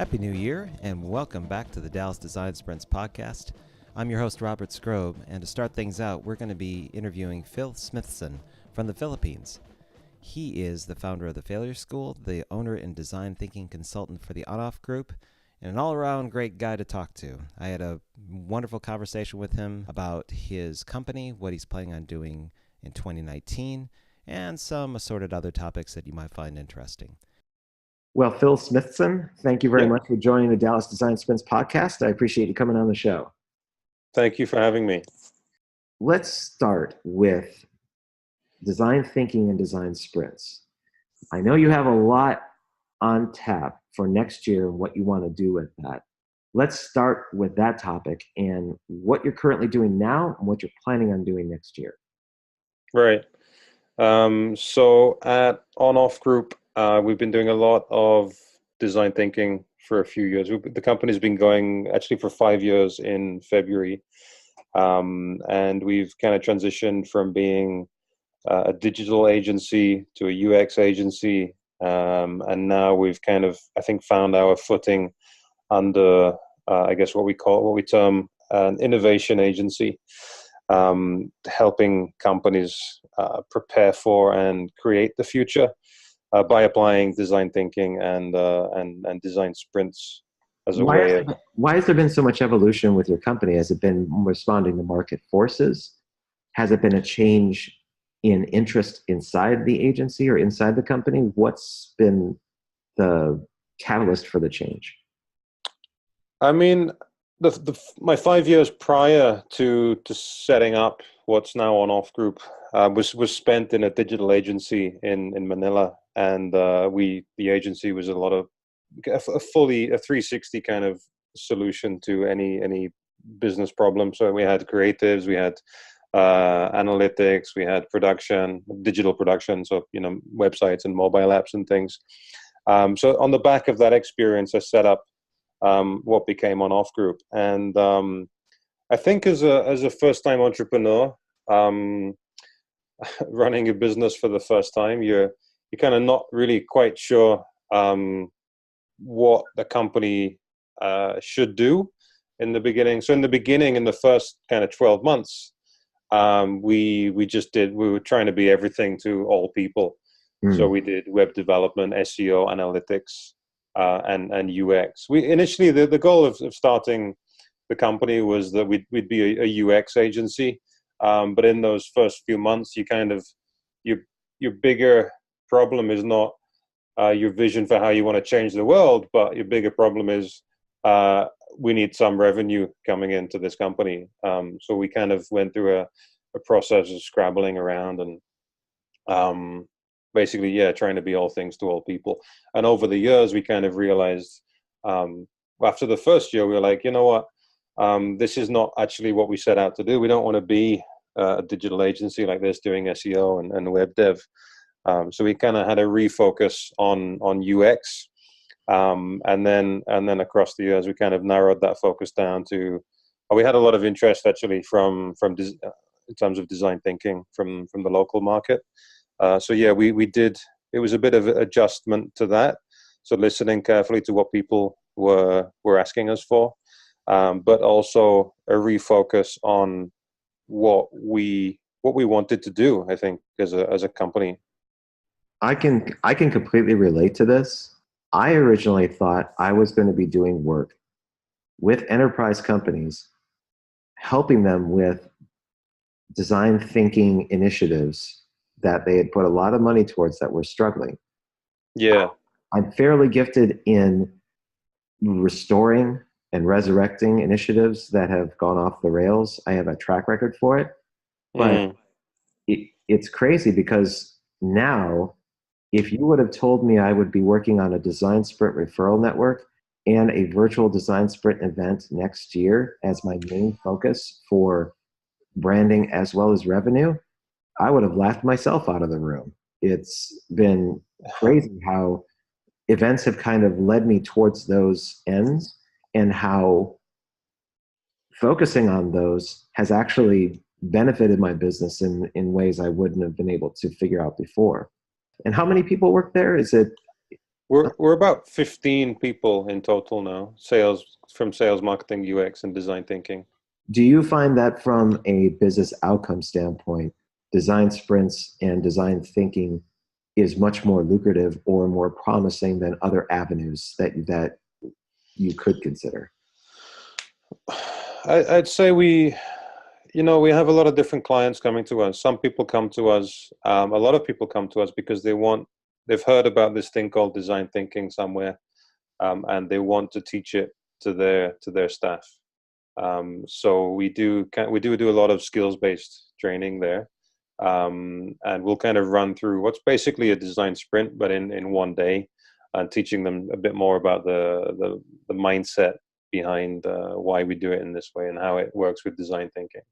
Happy New Year, and welcome back to the Dallas Design Sprints podcast. I'm your host, Robert Scrobe, and to start things out, we're going to be interviewing Phil Smithson from the Philippines. He is the founder of the Failure School, the owner and design thinking consultant for the On-Off Group, and an all-around great guy to talk to. I had a wonderful conversation with him about his company, what he's planning on doing in 2019, and some assorted other topics that you might find interesting. Well, Phil Smithson, thank you very much for joining the Dallas Design Sprints podcast. I appreciate you coming on the show. Thank you for having me. Let's start with design thinking and design sprints. I know you have a lot on tap for next year and what you want to do with that. Let's start with that topic and what you're currently doing now and what you're planning on doing next year. Right. So at On-Off Group, we've been doing a lot of design thinking for a few years. The company's been going actually for 5 years in February. And we've kind of transitioned from being a digital agency to a UX agency. And now we've kind of, I think, found our footing under, I guess, what we term an innovation agency, helping companies prepare for and create the future by applying design thinking and design sprints as a way of. Why has there been so much evolution with your company? Has it been responding to market forces? Has it been a change in interest inside the agency or inside the company? What's been the catalyst for the change? I mean, my 5 years prior to setting up what's now On-Off Group was spent in a digital agency in Manila, and the agency was a fully 360 kind of solution to any business problem. So we had creatives, we had analytics, we had digital production, so websites and mobile apps and things. So on the back of that experience, I set up what became On-Off Group, and I think as a first-time entrepreneur, running a business for the first time, you're kind of not really quite sure what the company should do in the beginning. So in the beginning, in the first kind of 12 months, we were trying to be everything to all people. So we did web development, SEO, analytics, and UX. We initially the goal of starting the company was that we'd be a UX agency, but in those first few months, your bigger problem is not your vision for how you want to change the world, but your bigger problem is we need some revenue coming into this company. So we kind of went through a process of scrabbling around and basically, trying to be all things to all people. And over the years, we kind of realized after the first year, we were like, you know what, this is not actually what we set out to do. We don't want to be a digital agency like this doing SEO and web dev. So we kind of had a refocus on UX, and then across the years we kind of narrowed that focus down to. We had a lot of interest actually from in terms of design thinking from the local market. So we did. It was a bit of an adjustment to that. So listening carefully to what people were asking us for, but also a refocus on what we wanted to do. I think as a company. I can completely relate to this. I originally thought I was going to be doing work with enterprise companies, helping them with design thinking initiatives that they had put a lot of money towards that were struggling. Yeah. I'm fairly gifted in restoring and resurrecting initiatives that have gone off the rails. I have a track record for it. But it's crazy because now, if you would have told me I would be working on a design sprint referral network and a virtual design sprint event next year as my main focus for branding as well as revenue, I would have laughed myself out of the room. It's been crazy how events have kind of led me towards those ends and how focusing on those has actually benefited my business in ways I wouldn't have been able to figure out before. And how many people work there? Is it We're about 15 people in total now. Sales, marketing, UX, and design thinking. Do you find that from a business outcome standpoint, design sprints and design thinking is much more lucrative or more promising than other avenues that you could consider? I'd say we have a lot of different clients coming to us. Some people come to us, a lot of people come to us because they've heard about this thing called design thinking somewhere, and they want to teach it to their staff. So we do a lot of skills-based training there, and we'll kind of run through what's basically a design sprint, but in one day, and teaching them a bit more about the mindset behind why we do it in this way and how it works with design thinking.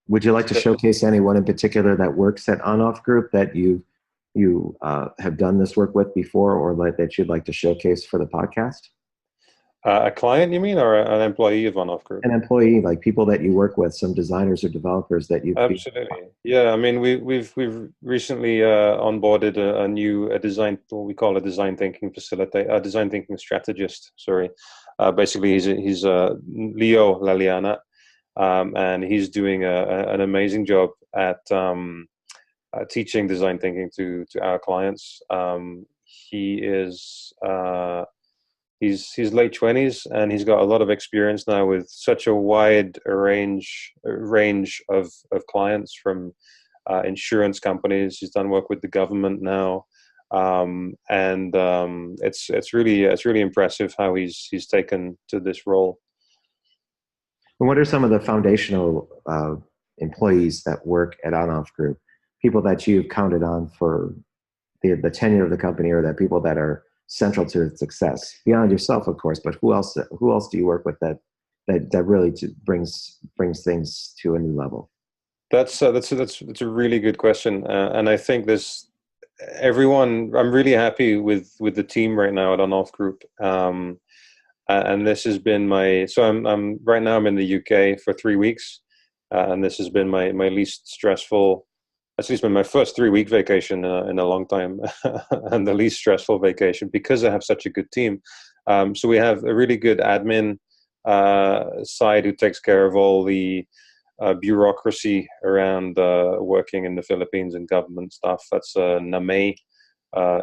Would you like to showcase anyone in particular that works at On-Off Group that you have done this work with before, or that you'd like to showcase for the podcast? A client, you mean, or an employee of On-Off Group? An employee, like people that you work with, some designers or developers that you. Absolutely, yeah. I mean, we've recently onboarded a design, what we call a design thinking facilitator, a design thinking strategist. Sorry, basically he's Leo Laliana, and he's doing an amazing job at teaching design thinking to our clients. He is. He's late 20s, and he's got a lot of experience now with such a wide range of clients, from insurance companies. He's done work with the government now, and it's really impressive how he's taken to this role. And what are some of the foundational employees that work at On-Off Group? People that you've counted on for the tenure of the company, or that people that are central to its success beyond yourself, of course, but who else do you work with that really brings things to a new level? That's a really good question, and I think everyone. I'm really happy with the team right now at On-Off Group, and this has been I'm right now I'm in the UK for 3 weeks, and this has been my least stressful. It's at least been my first 3-week vacation in a long time, and the least stressful vacation, because I have such a good team. So we have a really good admin side who takes care of all the bureaucracy around working in the Philippines and government stuff. That's Name.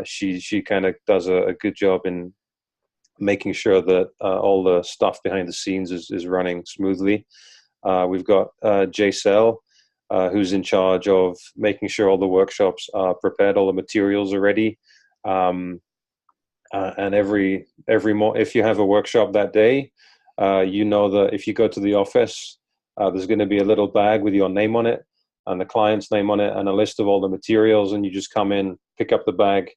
She kind of does a good job in making sure that all the stuff behind the scenes is running smoothly. We've got J-Cell, who's in charge of making sure all the workshops are prepared, all the materials are ready. And if you have a workshop that day, that if you go to the office, there's going to be a little bag with your name on it and the client's name on it and a list of all the materials, and you just come in, pick up the bag,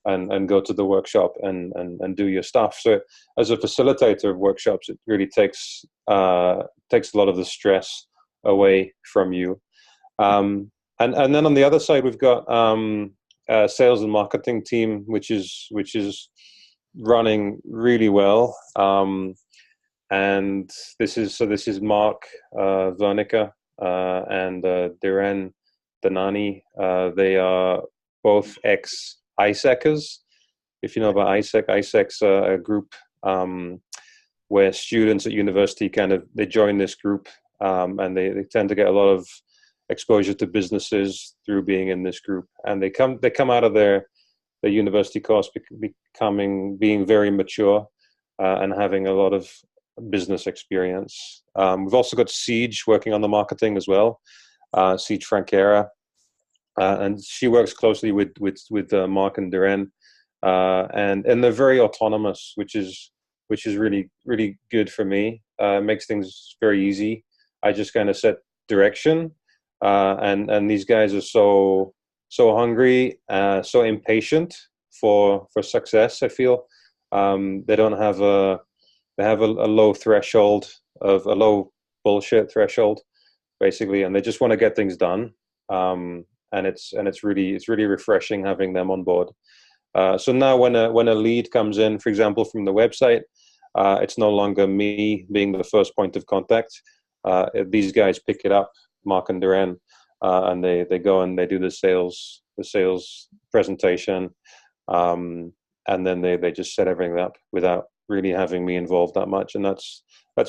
and go to the workshop and do your stuff. So as a facilitator of workshops, it really takes a lot of the stress away from you. And then on the other side, we've got a sales and marketing team, which is running really well. And this is Mark Vernica and Diren Danani. They are both ex-ISECers. If you know about ISEC, ISEC's a group where students at university they join this group, and they tend to get a lot of exposure to businesses through being in this group, and they come out of their university course being very mature and having a lot of business experience. We've also got Siege working on the marketing as well, Siege Franquera, and she works closely with Mark and Diren, and they're very autonomous, which is really, really good for me. Makes things very easy. I just kind of set direction. And these guys are so hungry, so impatient for success. I feel they have a low threshold of a low bullshit threshold, basically, and they just want to get things done. And it's really refreshing having them on board. So now when a lead comes in, for example, from the website, it's no longer me being the first point of contact. These guys pick it up, Mark and Diren, and they go and they do the sales presentation. and then they just set everything up without really having me involved that much, and that's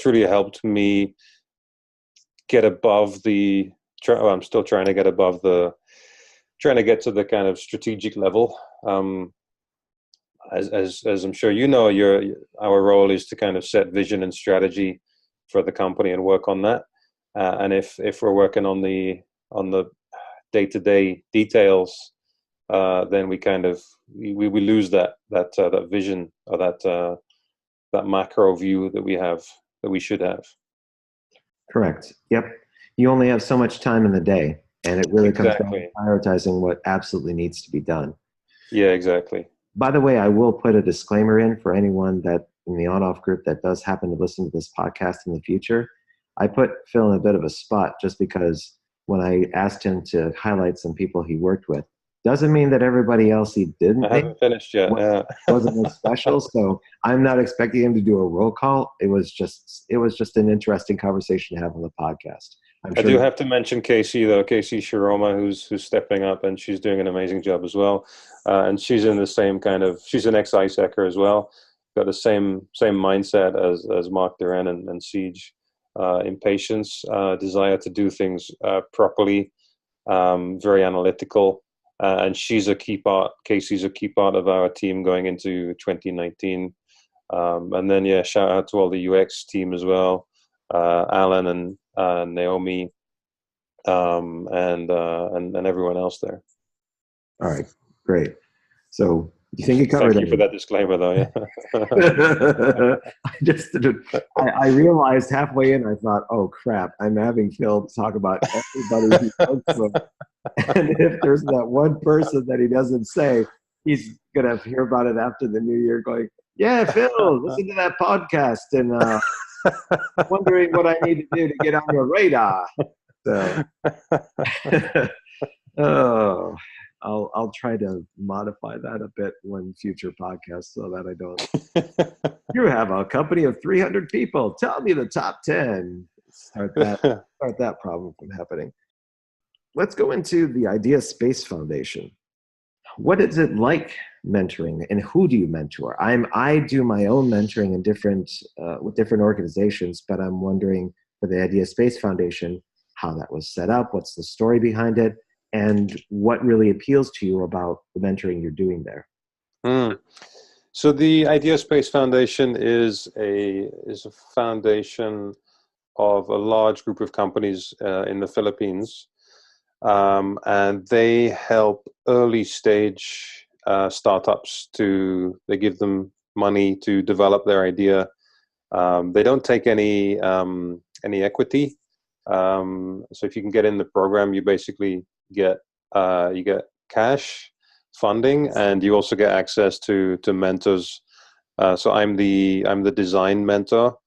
really helped me get above the. I'm still trying to get above trying to get to the kind of strategic level. As I'm sure you know, our role is to kind of set vision and strategy for the company and work on that. And if we're working on the day-to-day details, then we kind of we lose that vision, or that macro view that we should have. Correct. Yep. You only have so much time in the day, and it really comes down to Exactly. prioritizing what absolutely needs to be done. Yeah, exactly. By the way, I will put a disclaimer in for anyone that in the on-off group that does happen to listen to this podcast in the future. I put Phil in a bit of a spot just because when I asked him to highlight some people he worked with, doesn't mean that everybody else he didn't I haven't finished yet. wasn't as special. So I'm not expecting him to do a roll call. It was just an interesting conversation to have on the podcast. I do have to mention Casey, though. Casey Shiroma, who's stepping up, and she's doing an amazing job as well. And she's in the same kind of, she's an ex-ISECer as well. Got the same mindset as Mark Duran and Siege. Impatience, desire to do things properly, very analytical. And she's a key part, Casey's a key part of our team going into 2019. And then, yeah, shout out to all the UX team as well. Alan and Naomi, and everyone else there. All right, great. So you think you covered it? Thank you for that disclaimer, though. Yeah. I realized halfway in, I thought, oh crap, I'm having Phil talk about everybody he works with, and if there's that one person that he doesn't say, he's gonna hear about it after the new year, going, "Yeah, Phil, listen to that podcast," and wondering what I need to do to get on your radar. So, oh, I'll try to modify that a bit when future podcasts so that I don't. You have a company of 300 people. Tell me the top 10. Start that problem from happening. Let's go into the IdeaSpace Foundation. What is it like mentoring, and who do you mentor? I do my own mentoring in with different organizations, but I'm wondering for the IdeaSpace Foundation how that was set up, what's the story behind it, and what really appeals to you about the mentoring you're doing there. So the IdeaSpace Foundation is a foundation of a large group of companies in the Philippines. And they help early stage startups they give them money to develop their idea. They don't take any equity. So if you can get in the program, you basically get cash funding, and you also get access to mentors. So I'm the design mentor.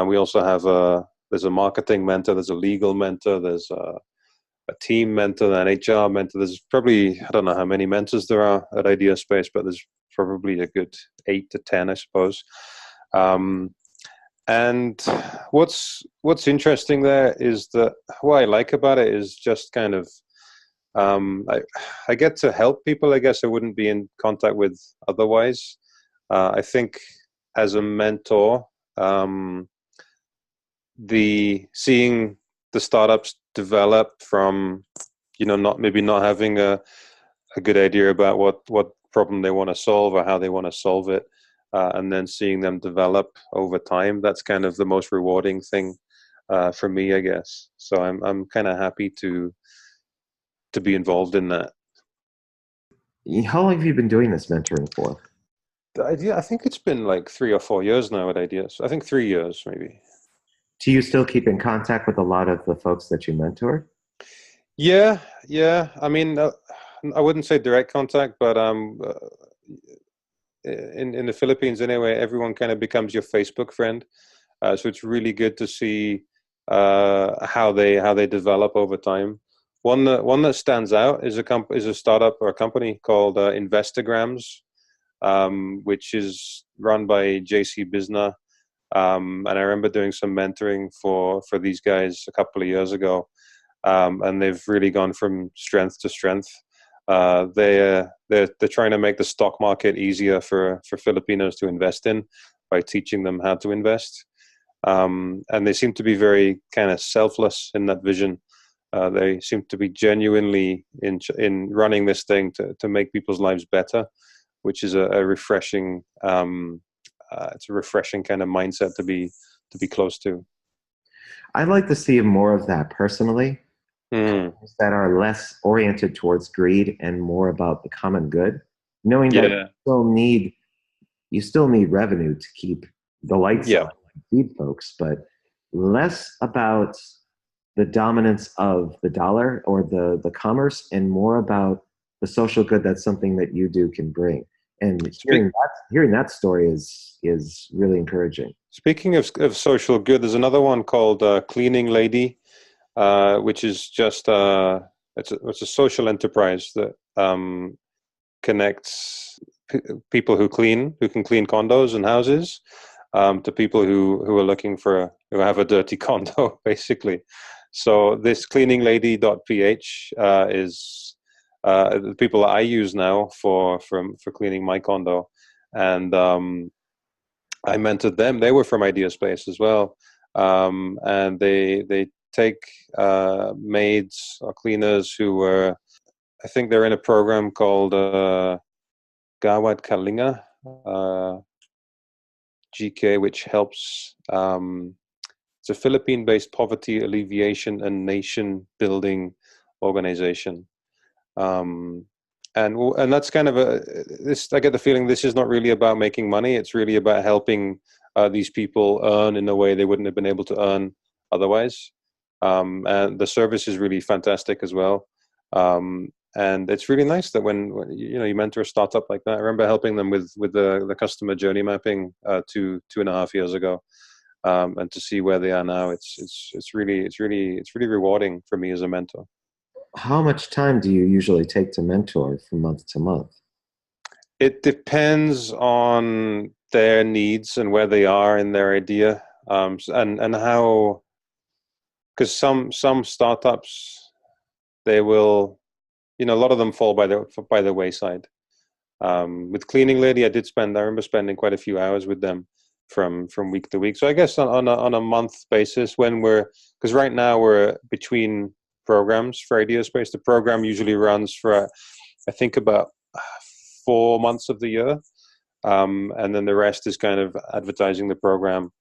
We also have there's a marketing mentor, there's a legal mentor, there's a team mentor, an HR mentor. There's probably, I don't know how many mentors there are at IdeaSpace, but there's probably a good 8 to 10, I suppose. And what's interesting there is that what I like about it is just kind of, I get to help people, I guess I wouldn't be in contact with otherwise. I think as a mentor, seeing the startups develop from, not having a good idea about what problem they want to solve or how they want to solve it, and then seeing them develop over time, that's kind of the most rewarding thing for me, I guess. So I'm kind of happy to be involved in that. How long have you been doing this mentoring for? I think it's been like 3 or 4 years now at Ideas. I think 3 years maybe. Do you still keep in contact with a lot of the folks that you mentor? Yeah. I mean, I wouldn't say direct contact, but in the Philippines anyway, everyone kind of becomes your Facebook friend. So it's really good to see how they develop over time. One that stands out is a startup or a company called Investagrams, which is run by JC Bizna. And I remember doing some mentoring for these guys a couple of years ago. And they've really gone from strength to strength. They're trying to make the stock market easier for Filipinos to invest in by teaching them how to invest. And they seem to be very kind of selfless in that vision. They seem to be genuinely in running this thing to make people's lives better, which is a refreshing. It's a refreshing kind of mindset to be close to. I'd like to see more of that personally. Mm. That are less oriented towards greed and more about the common good, knowing that you still need revenue to keep the lights on and feed folks, but less about the dominance of the dollar or the commerce and more about the social good that something that you do can bring. And hearing that story is really encouraging. Speaking of social good, there's another one called Cleaning Lady, which is just it's a social enterprise that connects people who can clean condos and houses to people who are looking who have a dirty condo, basically. So this cleaninglady.ph is the people that I use now for cleaning my condo, and I mentored them. They were from IdeaSpace as well, and they take maids or cleaners who were, I think they're in a program called Gawad Kalinga GK, which helps. It's a Philippine-based poverty alleviation and nation-building organization, and that's kind of this. I get the feeling this is not really about making money. It's really about helping these people earn in a way they wouldn't have been able to earn otherwise. And the service is really fantastic as well. And it's really nice that when you mentor a startup like that. I remember helping them with the customer journey mapping 2.5 years ago, and to see where they are now, it's really rewarding for me as a mentor. How much time do you usually take to mentor from month to month? It depends on their needs and where they are in their idea, and how. Because some startups, they will, a lot of them fall by the wayside. With Cleaning Lady, I remember spending quite a few hours with them from week to week. So I guess on a month basis, because right now we're between programs for IdeaSpace. The program usually runs for, I think, about 4 months of the year, and then the rest is kind of advertising the program.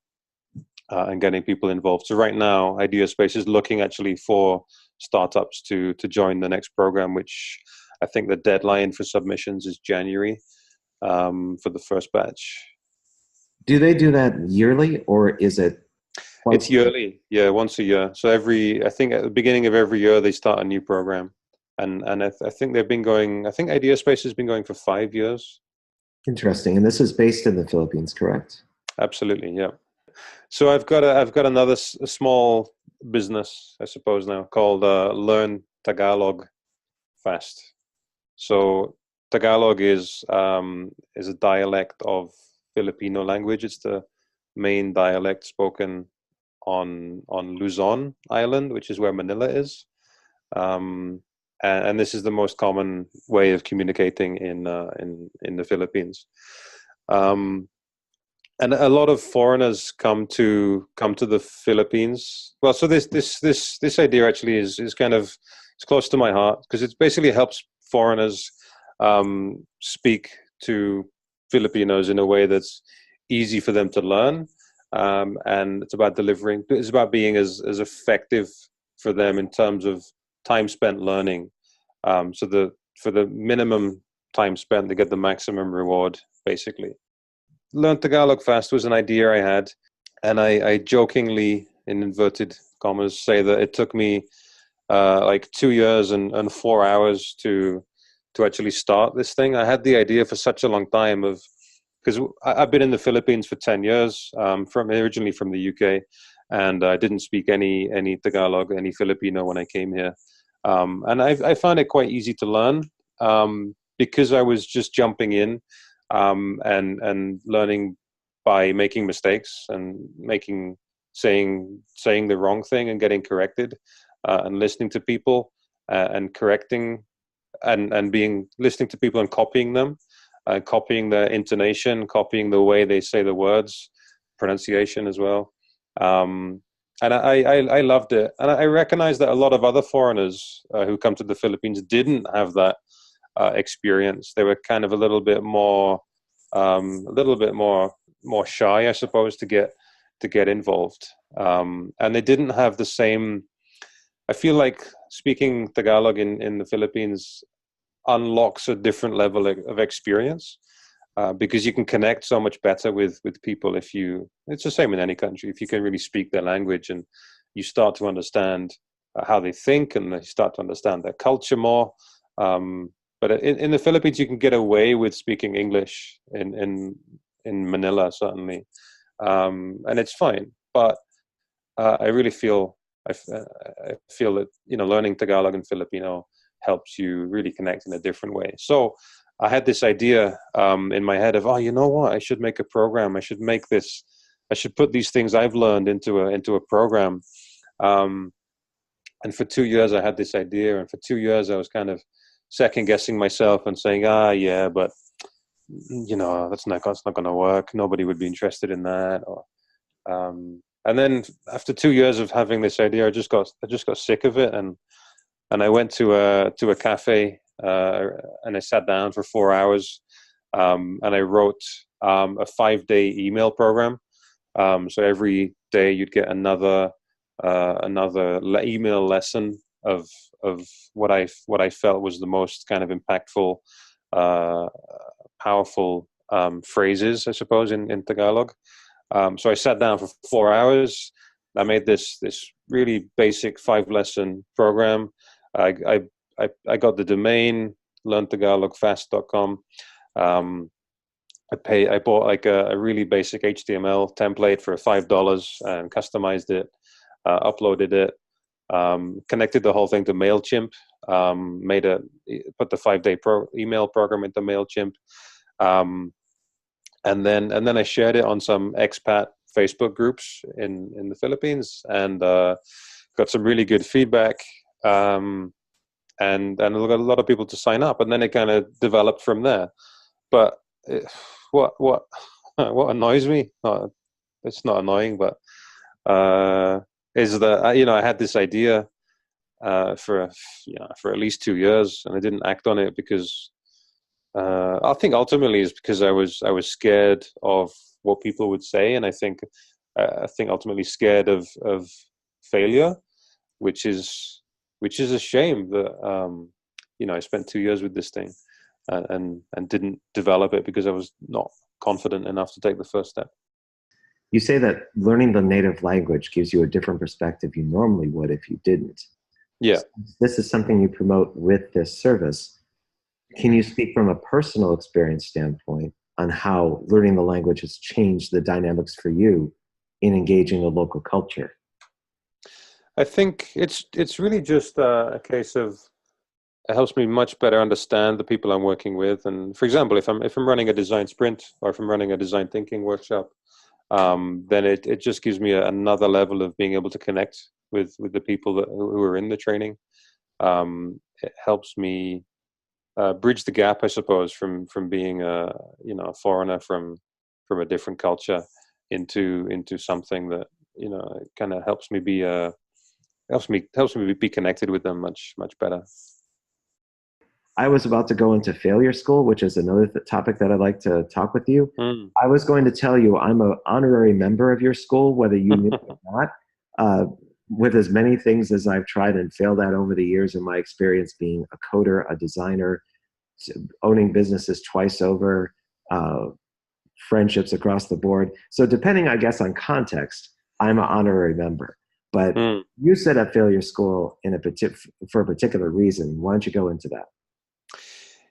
And getting people involved. So right now, IdeaSpace is looking actually for startups to join the next program, which I think the deadline for submissions is January for the first batch. Do they do that yearly, or is it? It's yearly, once a year. So I think at the beginning of every year they start a new program, and I think they've been going. I think IdeaSpace has been going for 5 years. Interesting, and this is based in the Philippines, correct? Absolutely, yeah. So I've got another small business, I suppose now, called Learn Tagalog Fast. So Tagalog is a dialect of Filipino language. It's the main dialect spoken on Luzon Island, which is where Manila is, and this is the most common way of communicating in the Philippines. And a lot of foreigners come to the Philippines. Well, so this idea actually is kind of, it's close to my heart, because it basically helps foreigners speak to Filipinos in a way that's easy for them to learn, and it's about delivering. It's about being as effective for them in terms of time spent learning. So for the minimum time spent, they get the maximum reward, basically. Learn Tagalog Fast was an idea I had, and I jokingly, in inverted commas, say that it took me like 2 years and 4 hours to actually start this thing. I had the idea for such a long time, because I've been in the Philippines for 10 years, originally from the UK, and I didn't speak any Tagalog, any Filipino when I came here, and I found it quite easy to learn, because I was just jumping in. And learning by making mistakes and saying the wrong thing and getting corrected, and listening to people and correcting and listening to people and copying them, copying their intonation, copying the way they say the words, pronunciation as well. And I loved it. And I recognize that a lot of other foreigners who come to the Philippines didn't have that experience. They were kind of a little bit more shy, I suppose, to get involved. And they didn't have the same. I feel like speaking Tagalog in the Philippines unlocks a different level of experience. Because you can connect so much better with people it's the same in any country, if you can really speak their language and you start to understand how they think and you start to understand their culture more. But in the Philippines, you can get away with speaking English in Manila, certainly. And it's fine. But I really feel, I feel that, learning Tagalog and Filipino helps you really connect in a different way. So I had this idea in my head of, you know what? I should make a program. I should put these things I've learned into a program. And for 2 years, I had this idea. And for 2 years, I was kind of second guessing myself and saying, yeah, but that's not going to work. Nobody would be interested in that. And then after 2 years of having this idea, I just got sick of it. And I went to a cafe. And I sat down for 4 hours, and I wrote a 5-day email program. So every day you'd get another email lesson of what I felt was the most kind of impactful, powerful phrases, I suppose, in Tagalog. So I sat down for 4 hours. I made this really basic 5-lesson program. I got the domain, learntagalogfast.com. I bought like a really basic HTML template for $5 and customized it, uploaded it, connected the whole thing to MailChimp, put the 5-day email program into MailChimp, and then I shared it on some expat Facebook groups in the Philippines, and got some really good feedback. And I got a lot of people to sign up, and then it kind of developed from there. But what annoys me? It's not annoying, but is that I had this idea for at least 2 years, and I didn't act on it because I think ultimately it's because I was scared of what people would say, and I think ultimately scared of failure, which is a shame that I spent 2 years with this thing and didn't develop it because I was not confident enough to take the first step. You say that learning the native language gives you a different perspective you normally would if you didn't. Yeah. So this is something you promote with this service. Can you speak from a personal experience standpoint on how learning the language has changed the dynamics for you in engaging the local culture? I think it's really just a case of it helps me much better understand the people I'm working with. And for example, if I'm running a design sprint or if I'm running a design thinking workshop, then it just gives me another level of being able to connect with the people who are in the training. It helps me bridge the gap, I suppose, from being a foreigner from a different culture into something that kind of helps me be connected with them much better. I was about to go into failure school, which is another topic that I'd like to talk with you. I was going to tell you I'm an honorary member of your school, whether you knew it or not. With as many things as I've tried and failed at over the years in my experience being a coder, a designer, owning businesses twice over, friendships across the board. So depending, I guess, on context, I'm an honorary member. But you set up failure school for a particular reason. Why don't you go into that?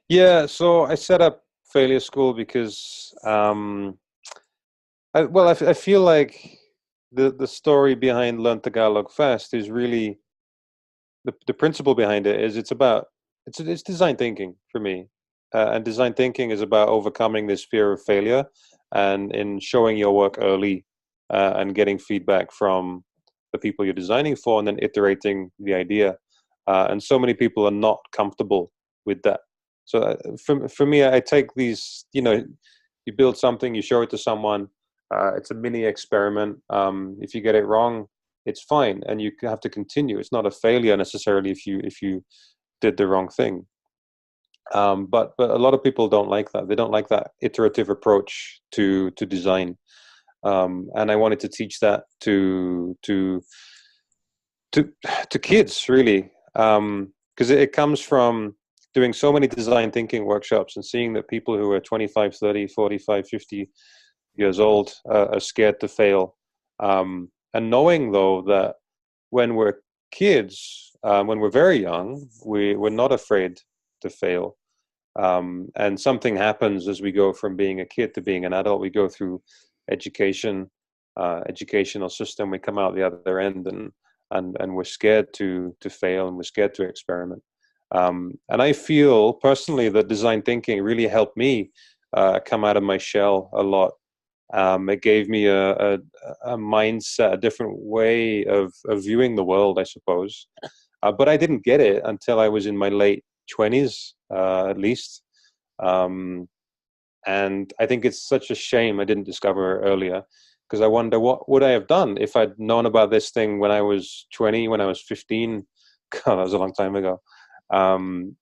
Yeah, so I set up failure school because, I feel like the story behind Learn Tagalog Fast is really the principle behind it is it's design thinking for me, and design thinking is about overcoming this fear of failure and in showing your work early and getting feedback from the people you're designing for, and then iterating the idea. And so many people are not comfortable with that. So for me, I take these, you build something, you show it to someone. It's a mini experiment. If you get it wrong, it's fine, and you have to continue. It's not a failure necessarily if you did the wrong thing. But a lot of people don't like that. They don't like that iterative approach to design. And I wanted to teach that to kids, really, because it comes from doing so many design thinking workshops and seeing that people who are 25, 30, 45, 50 years old are scared to fail. And knowing, though, that when we're kids, when we're very young, we're not afraid to fail. And something happens as we go from being a kid to being an adult. We go through educational system. We come out the other end, and we're scared to fail, and we're scared to experiment. And I feel personally that design thinking really helped me come out of my shell a lot. It gave me a mindset, a different way of viewing the world, I suppose. But I didn't get it until I was in my late 20s, at least. And I think it's such a shame I didn't discover it earlier, because I wonder what would I have done if I'd known about this thing when I was 20, when I was 15. God, that was a long time ago. How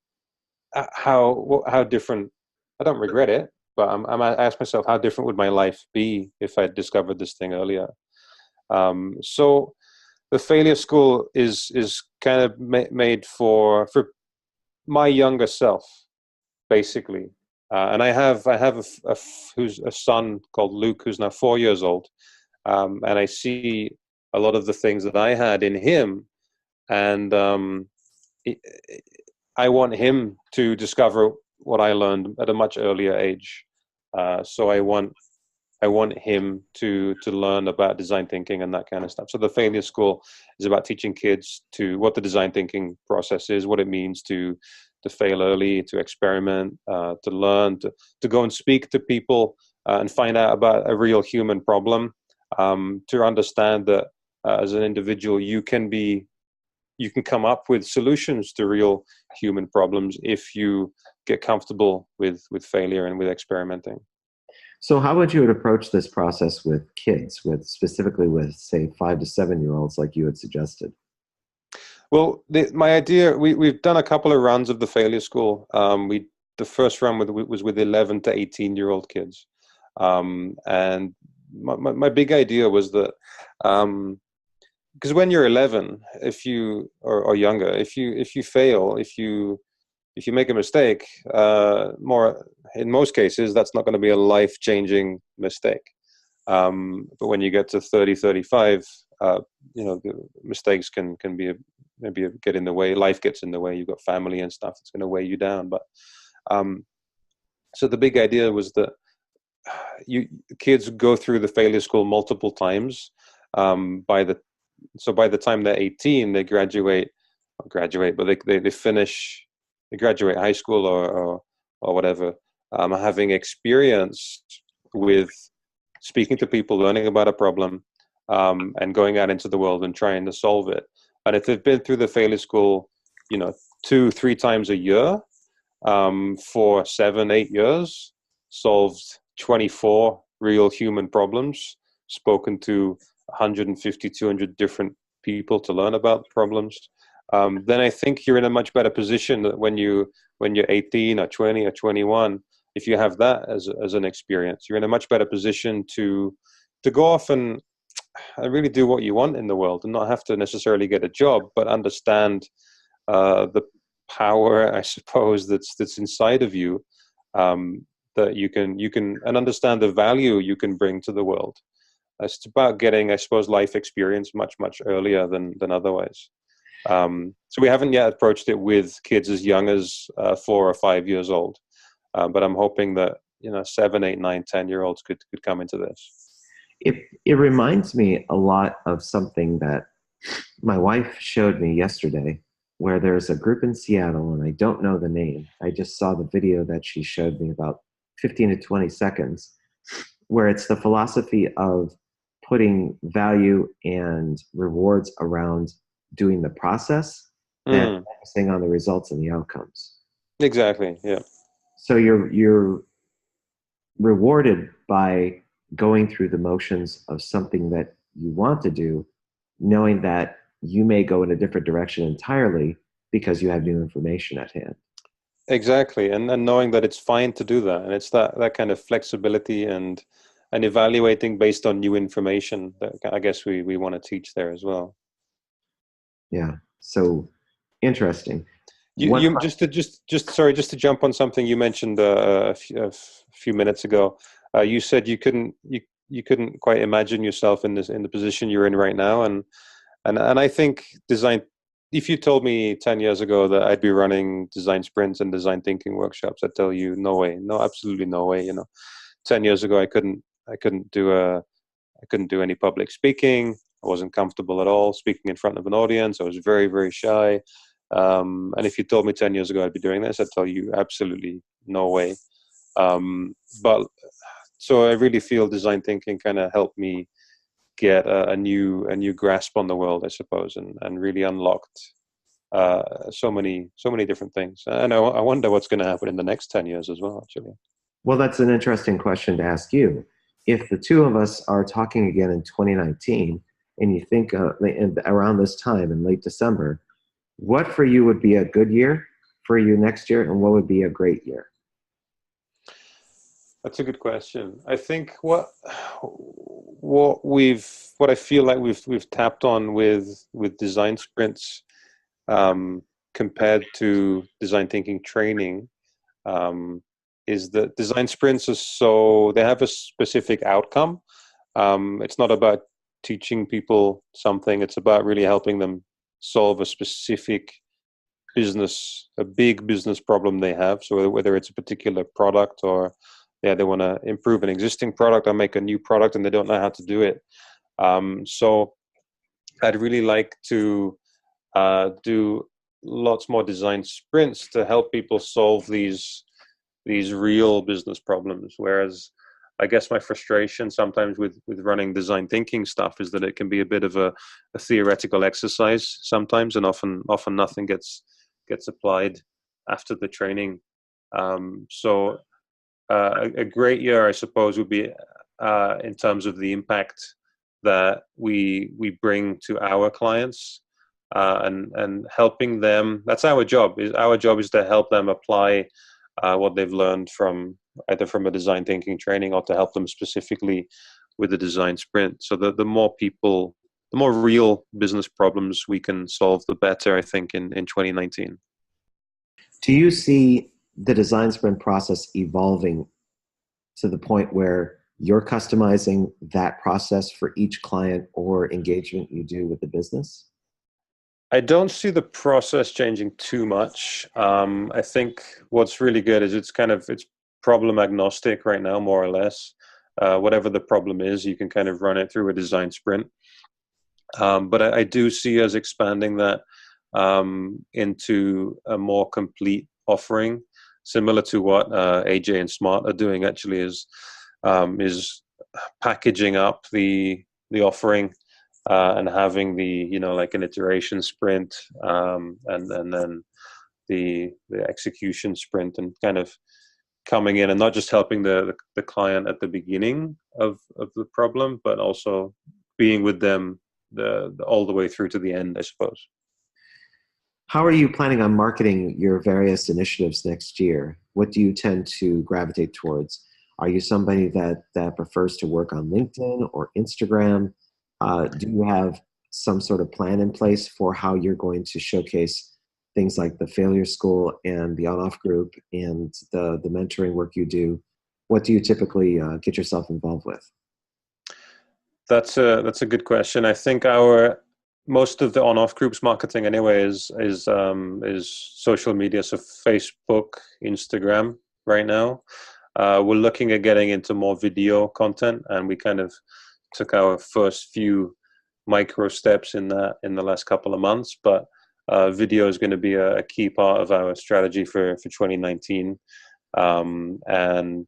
different? I don't regret it, but I ask myself, how different would my life be if I discovered this thing earlier? So the failure school is kind of made for my younger self, basically. And I have who's a son called Luke, who's now 4 years old, and I see a lot of the things that I had in him, and I want him to discover what I learned at a much earlier age. So I want him to learn about design thinking and that kind of stuff. So the failure school is about teaching kids what the design thinking process is, what it means to fail early, to experiment, to learn, to go and speak to people and find out about a real human problem, to understand that as an individual you can come up with solutions to real human problems if you get comfortable with failure and with experimenting. So how would you approach this process with kids, specifically with, say, 5 to 7 year olds, like you had suggested? Well, my idea, we've done a couple of runs of the failure school. The first run was with 11 to 18-year-old kids. And my big idea was that, because when you're 11, if you or younger, if you fail, if you make a mistake, in most cases, that's not going to be a life-changing mistake. But when you get to 30, 35, the mistakes can be maybe get in the way. Life gets in the way. You've got family and stuff that's going to weigh you down. But so the big idea was that kids go through the failure school multiple times. By the time they're 18, they graduate, but they finish. They graduate high school or whatever, having experience with speaking to people, learning about a problem, and going out into the world and trying to solve it. And if they've been through the failure school, 2-3 times a year, for 7-8 years, solved 24 real human problems, spoken to 150, 200 different people to learn about problems, then I think you're in a much better position when you're 18 or 20 or 21. If you have that as an experience, you're in a much better position to go off and really do what you want in the world, and not have to necessarily get a job, but understand the power, I suppose, that's inside of you, that you can and understand the value you can bring to the world. It's about getting, I suppose, life experience much earlier than otherwise. So we haven't yet approached it with kids as young as 4 or 5 years old, but I'm hoping that 7, 8, 9, 10-year-olds could come into this. It reminds me a lot of something that my wife showed me yesterday, where there's a group in Seattle, and I don't know the name. I just saw the video that she showed me, about 15 to 20 seconds, where it's the philosophy of putting value and rewards around doing the process and focusing on the results and the outcomes. Exactly. Yeah. So you're rewarded by going through the motions of something that you want to do, knowing that you may go in a different direction entirely because you have new information at hand. Exactly, and knowing that it's fine to do that, and it's that kind of flexibility and evaluating based on new information that I guess we want to teach there as well. Yeah. So interesting. One You just sorry, just to jump on something you mentioned a few minutes ago. You said you couldn't quite imagine yourself in the position you're in right now, and I think design. If you told me 10 years ago that I'd be running design sprints and design thinking workshops, I'd tell you no way, no, absolutely no way. 10 years ago I couldn't do any public speaking. I wasn't comfortable at all speaking in front of an audience. I was very, very shy. And if you told me 10 years ago I'd be doing this, I'd tell you absolutely no way. But so I really feel design thinking kind of helped me get a new grasp on the world, I suppose, and really unlocked so many different things. And I wonder what's going to happen in the next 10 years as well, actually. Well, that's an interesting question to ask you. If the two of us are talking again in 2019, and you think around this time in late December, what for you would be a good year for you next year, and what would be a great year? That's a good question. I think what I feel like we've tapped on with design sprints, um, compared to design thinking training, um, is that design sprints are so they have a specific outcome. It's not about teaching people something. It's about really helping them solve a specific a big business problem they have. So whether it's a particular product or yeah, they want to improve an existing product or make a new product and they don't know how to do it. So I'd really like to do lots more design sprints to help people solve these real business problems. Whereas I guess my frustration sometimes with running design thinking stuff is that it can be a bit of a theoretical exercise sometimes, and often nothing gets applied after the training. So a great year, I suppose, would be in terms of the impact that we bring to our clients, and helping them. That's our job. Our job is to help them apply what they've learned from either from a design thinking training or to help them specifically with the design sprint. So the more people, the more real business problems we can solve, the better, I think, in 2019. Do you see the design sprint process evolving to the point where you're customizing that process for each client or engagement you do with the business? I don't see the process changing too much. I think what's really good is it's problem agnostic right now, more or less. Whatever the problem is, you can kind of run it through a design sprint. But I do see us expanding that into a more complete offering, similar to what AJ and Smart are doing. Actually, is packaging up the offering, and having like an iteration sprint, and then the execution sprint, and kind of coming in and not just helping the client at the beginning of the problem, but also being with them the all the way through to the end, I suppose. How are you planning on marketing your various initiatives next year? What do you tend to gravitate towards? Are you somebody that prefers to work on LinkedIn or Instagram? Do you have some sort of plan in place for how you're going to showcase things like the Failure School and the On-Off Group and the mentoring work you do? What do you typically get yourself involved with? That's a good question. I think our most of the on-off groups marketing anyway is social media, so Facebook, Instagram right now. We're looking at getting into more video content, and we kind of took our first few micro steps in that in the last couple of months. But video is going to be a key part of our strategy for 2019, and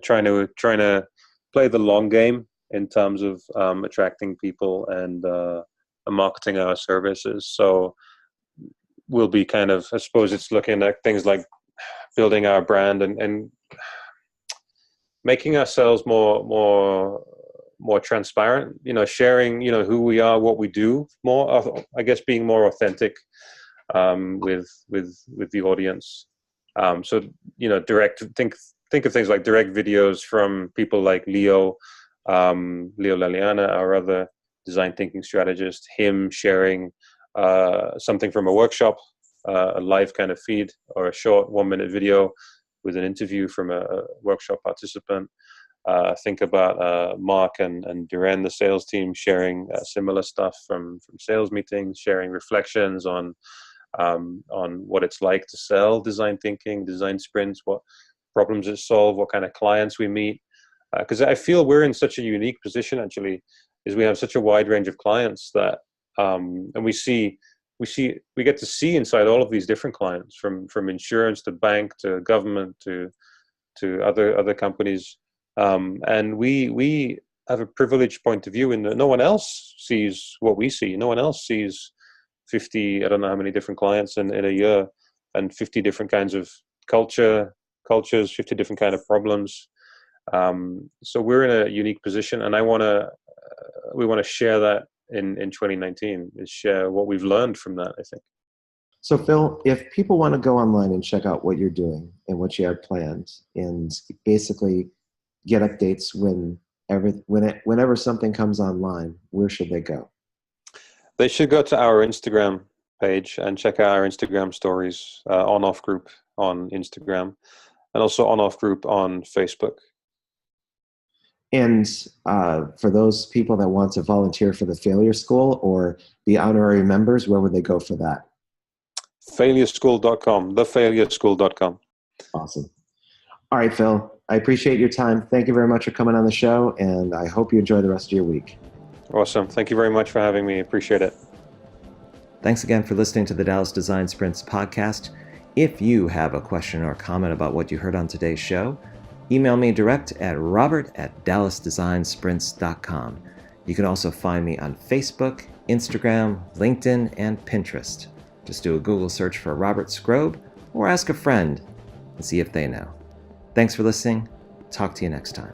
trying to play the long game in terms of attracting people and marketing our services. So will be kind of, I suppose it's looking at things like building our brand and making ourselves more transparent, sharing, who we are, what we do more, I guess being more authentic with the audience. So, direct, think of things like direct videos from people like Leo Laliana, our other design thinking strategist, him sharing something from a workshop, a live kind of feed, or a short 1-minute video with an interview from a workshop participant. Think about Mark and Duran, the sales team, sharing similar stuff from sales meetings, sharing reflections on what it's like to sell design thinking, design sprints, what problems it solve, what kind of clients we meet. Because I feel we're in such a unique position, actually, is we have such a wide range of clients that, and we get to see inside all of these different clients, from insurance to bank to government to other companies, and we have a privileged point of view in that no one else sees what we see. No one else sees 50, I don't know how many different clients in a year, and 50 different kinds of cultures, 50 different kind of problems. So we're in a unique position, and we want to share that in 2019, is share what we've learned from that, I think. So Phil, if people want to go online and check out what you're doing and what you have planned, and basically get updates whenever something comes online, where should they go? They should go to our Instagram page and check out our Instagram stories, on-off group on Instagram, and also on-off group on Facebook. And for those people that want to volunteer for the Failure School or be honorary members, where would they go for that? Failureschool.com, thefailureschool.com. Awesome. All right, Phil, I appreciate your time. Thank you very much for coming on the show, and I hope you enjoy the rest of your week. Awesome. Thank you very much for having me. Appreciate it. Thanks again for listening to the Dallas Design Sprints podcast. If you have a question or comment about what you heard on today's show, email me direct at robert@dallasdesignsprints.com. You can also find me on Facebook, Instagram, LinkedIn, and Pinterest. Just do a Google search for Robert Scrobe or ask a friend and see if they know. Thanks for listening. Talk to you next time.